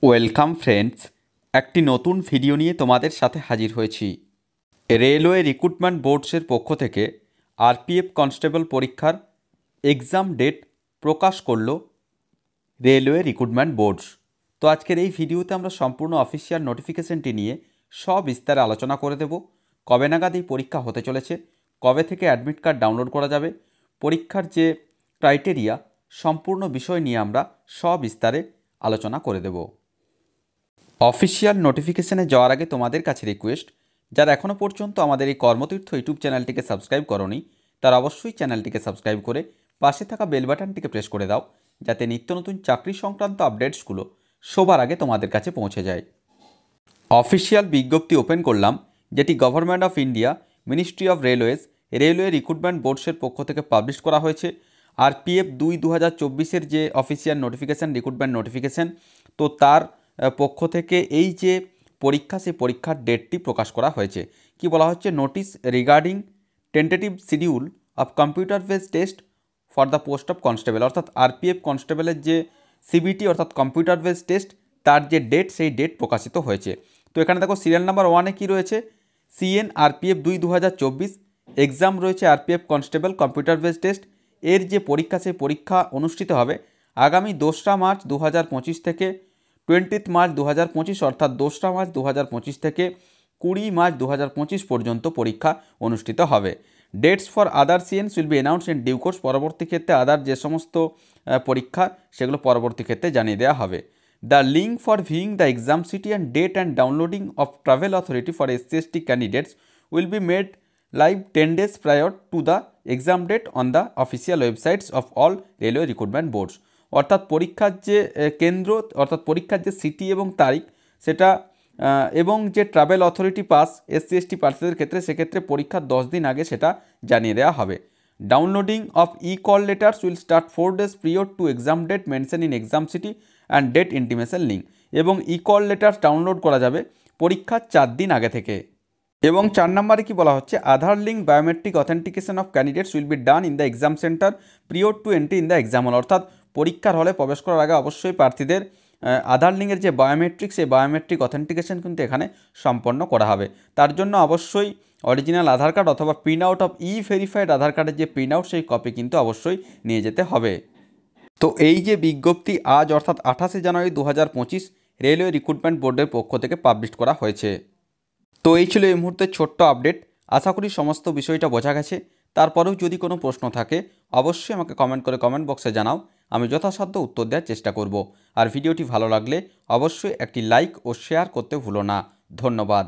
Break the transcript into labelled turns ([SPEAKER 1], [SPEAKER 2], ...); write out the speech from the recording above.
[SPEAKER 1] Welcome friends, একটি নতুন video নিয়ে তোমাদের সাথে হাজির হয়েছি। রেলওয়ে রিক্রুটমেন্ট বোর্ডসের পক্ষ থেকে আরপিএফ কনস্টেবল পরীক্ষার এক্সাম ডেট প্রকাশ করল রেলওয়ে রিক্রুটমেন্ট বোর্ডস। তো আজকের এই ভিডিওতে আমরা সম্পূর্ণ অফিসিয়াল নোটিফিকেশনটি নিয়ে সবিস্তারে আলোচনা করে দেব। কবে নাগাদ এই পরীক্ষা হতে চলেছে, কবে থেকে অ্যাডমিট কার্ড ডাউনলোড করা যাবে, পরীক্ষার যে ক্রাইটেরিয়া, সম্পূর্ণ বিষয় নিয়ে আমরা সবিস্তারে আলোচনা করে দেব। অফিসিয়াল নোটিফিকেশানে যাওয়ার আগে তোমাদের কাছে রিকোয়েস্ট, যারা এখনও পর্যন্ত আমাদের এই কর্মতীর্থ ইউটিউব চ্যানেলটিকে সাবস্ক্রাইব করোনি, তারা অবশ্যই চ্যানেলটিকে সাবস্ক্রাইব করে পাশে থাকা বেল বাটনটিকে প্রেস করে দাও, যাতে নিত্য নতুন চাকরি সংক্রান্ত আপডেটসগুলো সবার আগে তোমাদের কাছে পৌঁছে যায়। অফিসিয়াল বিজ্ঞপ্তি ওপেন করলাম, যেটি government of India, ministry of railways, railway recruitment বোর্ডসের পক্ষ থেকে পাবলিশ করা হয়েছে। আরপিএফ ২/২০২৪-এর যে অফিসিয়াল নোটিফিকেশান, রিক্রুটমেন্ট নোটিফিকেশান, তো তার পক্ষ থেকে এই যে পরীক্ষা, সেই পরীক্ষার ডেটটি প্রকাশ করা হয়েছে। কি বলা হচ্ছে? Notice regarding tentative schedule of computer base test for the post of constable, অর্থাৎ আরপিএফ কনস্টেবলের যে সিবিটি অর্থাৎ কম্পিউটার বেস টেস্ট, তার যে ডেট, সেই ডেট প্রকাশিত হয়েছে। তো এখানে দেখো সিরিয়াল নাম্বার 1-এ কী রয়েছে? সিএন আরপিএফ ২/২০২৪ এক্সাম রয়েছে RPF constable computer base test. এর যে পরীক্ষা, সেই পরীক্ষা অনুষ্ঠিত হবে আগামী ২রা মার্চ ২০২৫ থেকে 20 মার্চ ২০২৫, অর্থাৎ ২রা মার্চ ২০২৫ থেকে 20 মার্চ ২০২৫ পর্যন্ত পরীক্ষা অনুষ্ঠিত হবে। Dates for other CENs will be announced in due course. পরবর্তী ক্ষেত্রে আদার যে সমস্ত পরীক্ষা, সেগুলো পরবর্তী ক্ষেত্রে জানিয়ে দেওয়া হবে। The link for viewing the exam city and date and downloading of travel authority for SC/ST candidates will be made live 10 days prior to the exam date on the official websites of all railway recruitment boards। অর্থাৎ পরীক্ষার যে কেন্দ্র, অর্থাৎ পরীক্ষার যে city এবং তারিখ, সেটা এবং যে ট্রাভেল অথরিটি পাস SC/ST পার্সনদের ক্ষেত্রে, সেক্ষেত্রে পরীক্ষার 10 দিন আগে সেটা জানিয়ে দেওয়া হবে। Downloading of call letters will start 4 days prior to exam date mention in exam city and date intimation link. এবং কল লেটার্স ডাউনলোড করা যাবে পরীক্ষার 4 দিন আগে থেকে। এবং 4 নম্বরে কি বলা হচ্ছে? Aadhaar link biometric authentication of candidates will be done in the exam centre prior to entry in the exam hall. অর্থাৎ পরীক্ষার হলে প্রবেশ করার আগে অবশ্যই প্রার্থীদের আধার লিঙ্কের যে বায়োমেট্রিক, সেই বায়োমেট্রিক অথেন্টিকেশন কিন্তু এখানে সম্পন্ন করা হবে। তার জন্য অবশ্যই অরিজিনাল আধার কার্ড অথবা প্রিন্ট আউট অফ ভেরিফাইড আধার কার্ডের যে প্রিন্ট আউট, সেই কপি কিন্তু অবশ্যই নিয়ে যেতে হবে। তো এই যে বিজ্ঞপ্তি আজ অর্থাৎ 28শে জানুয়ারি 2025 রেলওয়ে রিক্রুটমেন্ট বোর্ডের পক্ষ থেকে পাবলিশ করা হয়েছে। তো এই ছিল এই মুহূর্তে ছোট্ট আপডেট। আশা করি সমস্ত বিষয়টা বোঝা গেছে। তারপরেও যদি কোনো প্রশ্ন থাকে, অবশ্যই আমাকে কমেন্ট করে কমেন্ট বক্সে জানাও, আমি যথাসাধ্য উত্তর দেওয়ার চেষ্টা করব। আর ভিডিওটি ভালো লাগলে অবশ্যই একটি লাইক ও শেয়ার করতে ভুলো না। ধন্যবাদ।